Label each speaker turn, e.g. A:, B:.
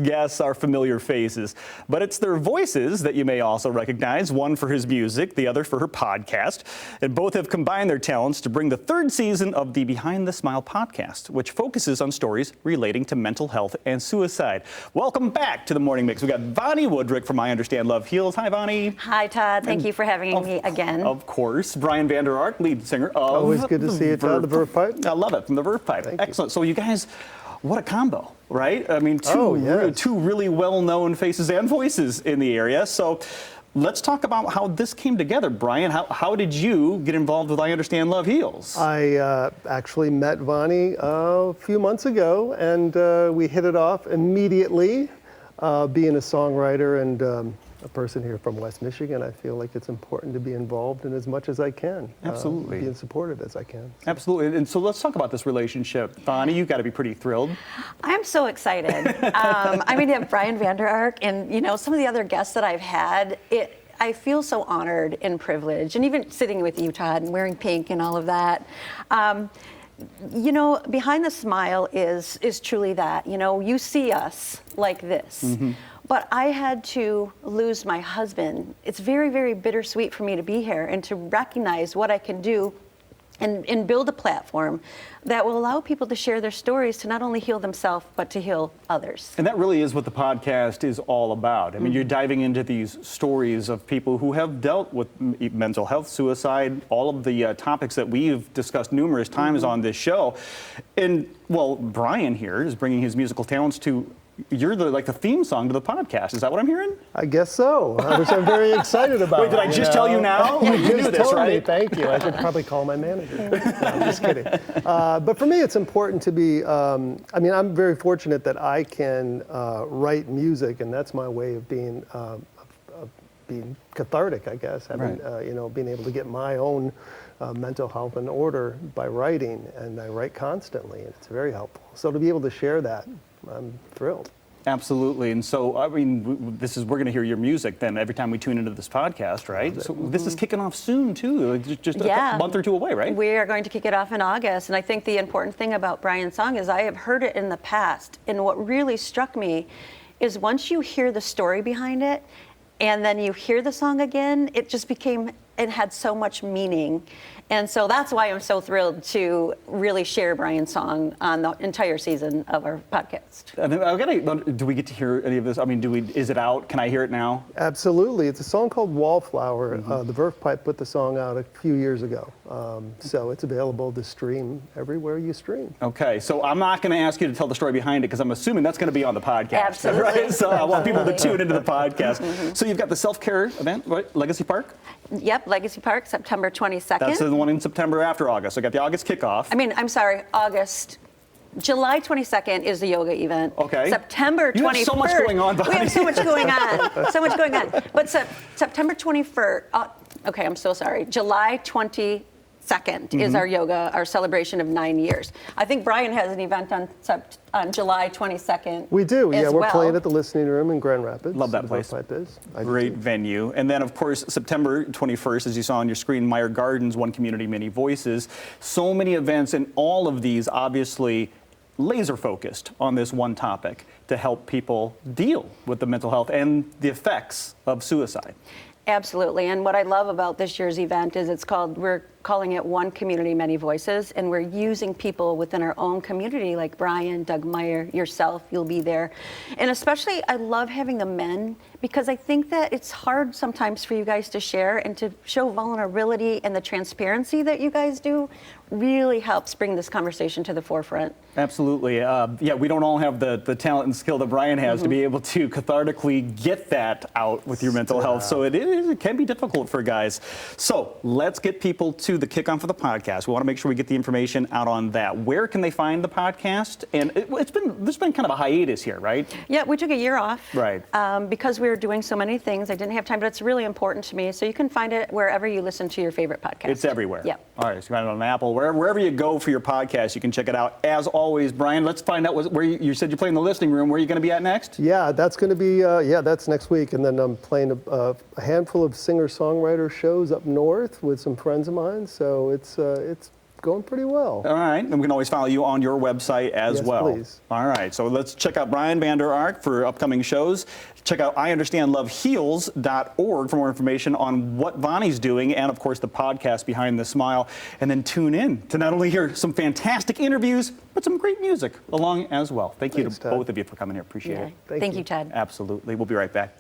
A: Guests are familiar faces, but it's their voices that you may also recognize, one for his music, the other for her podcast. And both have combined their talents to bring the third season of the Behind the Smile podcast, which focuses on stories relating to mental health and suicide. Welcome back to the Morning Mix. We got Vonnie Woodrick from I Understand Love Heals. Hi, Vonnie.
B: Hi, Todd. Thank you for having me again.
A: Of course. Brian Vander Ark, lead singer of
C: Always good to see you, Todd, the Verve Pipe.
A: I love it, from the Verve Pipe. Excellent. So you guys, what a combo, right? I mean, two really well-known faces and voices in the area. So let's talk about how this came together, Brian. How did you get involved with I Understand Love Heals?
C: I actually met Vonnie a few months ago, and we hit it off immediately. Being a songwriter and a person here from West Michigan, I feel like it's important to be involved in as much as I can.
A: Absolutely.
C: Being supported as I can. So.
A: Absolutely. And so let's talk about this relationship. Vonnie, you've got to be pretty thrilled.
B: I'm so excited. I mean, you have Brian Vander Ark and, you know, some of the other guests that I've had. I feel so honored and privileged, and even sitting with you, Todd, and wearing pink and all of that. You know, Behind the Smile is truly that. You know, you see us like this. Mm-hmm. But I had to lose my husband. It's very, very bittersweet for me to be here and to recognize what I can do and build a platform that will allow people to share their stories to not only heal themselves, but to heal others.
A: And that really is what the podcast is all about. I mean, you're diving into these stories of people who have dealt with mental health, suicide, all of the topics that we've discussed numerous times on this show. And, well, Brian here is bringing his musical talents to you're the theme song to the podcast. Is that what I'm hearing?
C: I guess so, which I'm very excited about.
A: Wait, did I just tell you now?
C: You
A: knew
C: just
A: this,
C: told
A: right?
C: me, thank you. I should probably call my manager. No, I'm just kidding. But for me, it's important to be, I mean, I'm very fortunate that I can write music, and that's my way of being cathartic, I guess, having, you know, being able to get my own mental health in order by writing, and I write constantly, and it's very helpful. So to be able to share that, I'm thrilled.
A: Absolutely. And so, I mean, we're going to hear your music then every time we tune into this podcast, right? So this is kicking off soon, too, just a month or two away, right?
B: We are going to kick it off in August. And I think the important thing about Brian's song is I have heard it in the past. And what really struck me is once you hear the story behind it, and then you hear the song again, it just it had so much meaning. And so that's why I'm so thrilled to really share Brian's song on the entire season of our podcast.
A: Do we get to hear any of this? I mean, is it out? Can I hear it now?
C: Absolutely. It's a song called Wallflower. The Verve Pipe put the song out a few years ago. So it's available to stream everywhere you stream.
A: Okay, so I'm not going to ask you to tell the story behind it because I'm assuming that's going to be on the podcast.
B: Absolutely.
A: Right? So I want people to tune into the podcast. So you've got the self-care event, right? Legacy Park?
B: Yep, Legacy Park, September 22nd.
A: That's the one in September after August. So I got the August kickoff.
B: I mean, I'm sorry, August. July 22nd is the yoga event.
A: Okay.
B: September 21st.
A: You have so much going on, Bonnie.
B: We have so much going on. So much going on. But September 21st, okay, I'm so sorry. July 22nd is our yoga, our celebration of 9 years. I think Brian has an event on July 22nd.
C: We do, yeah. We're playing at the Listening Room in Grand Rapids.
A: Love that place.
C: Pipe is.
A: Great venue. And then, of course, September 21st, as you saw on your screen, Meyer Gardens, One Community, Many Voices. So many events, and all of these obviously laser focused on this one topic to help people deal with the mental health and the effects of suicide.
B: Absolutely. And what I love about this year's event is we're calling it One Community, Many Voices, and we're using people within our own community like Brian, Doug Meyer, yourself, you'll be there. And especially I love having the men because I think that it's hard sometimes for you guys to share and to show vulnerability, and the transparency that you guys do really helps bring this conversation to the forefront.
A: Absolutely. Yeah, we don't all have the talent and skill that Brian has to be able to cathartically get that out with your mental health. So it can be difficult for guys. So let's get people to the kickoff of the podcast. We want to make sure we get the information out on that. Where can they find the podcast? And there's been kind of a hiatus here, right?
B: Yeah, we took a year off.
A: Right.
B: Because we were doing so many things. I didn't have time, but it's really important to me. So you can find it wherever you listen to your favorite podcast.
A: It's everywhere.
B: Yeah.
A: All right, so you can find it on Apple. Wherever you go for your podcast, you can check it out. As always, Brian, let's find out where you said you're playing the Listening Room. Where are you going to be at next?
C: Yeah, that's going to be, that's next week. And then I'm playing a handful of singer-songwriter shows up north with some friends of mine. So it's going pretty well.
A: All right, and we can always follow you on your website as
C: Yes,
A: well.
C: please.
A: All right, so let's check out Brian Vander Ark for upcoming shows. Check out IUnderstandLoveHeals.org for more information on what Vonnie's doing, and of course the podcast Behind the Smile. And then tune in to not only hear some fantastic interviews, but some great music along as well. Thank you
C: Thanks,
A: to
C: Todd.
A: both of you for coming here. Appreciate
B: Yeah.
A: it.
B: Thank you, Todd.
A: Absolutely. We'll be right back.